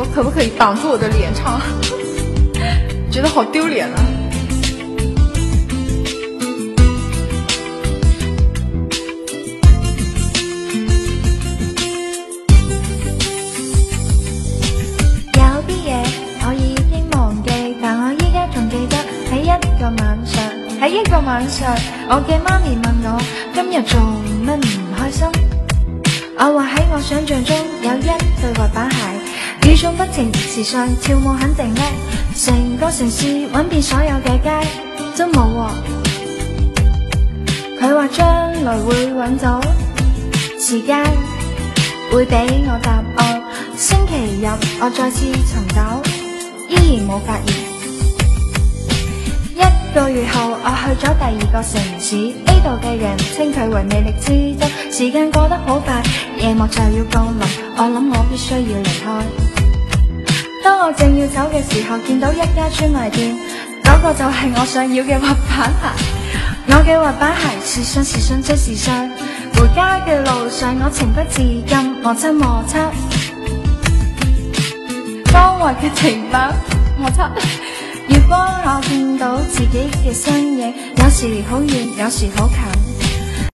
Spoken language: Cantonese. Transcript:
说可不可以挡住我的脸唱？觉得好丢脸啊！有啲嘢我已經忘記，但我依家仲記得喺一個晚上，我嘅媽咪問我今日做乜唔開心。我話喺我想象中有一對滑板鞋，與眾不同，時尚跳舞肯定叻，成個城市揾遍所有嘅街都冇喎。佢話將來會揾到，時間會俾我答案。星期日我再次尋找，依然冇發現。一個月後我去咗第二個城市，呢度嘅人稱佢為魅力之都。時間過得好快，夜幕就要降臨，我諗我必須要離開。當我正要走嘅時候，見到一家專賣店，嗰個就係我想要嘅滑板鞋。我嘅滑板鞋時尚時尚最時尚，回家嘅路上我情不自禁摩擦摩擦，光滑嘅情板摩擦。月光我見到自己嘅身影，有時好遠，有時好近。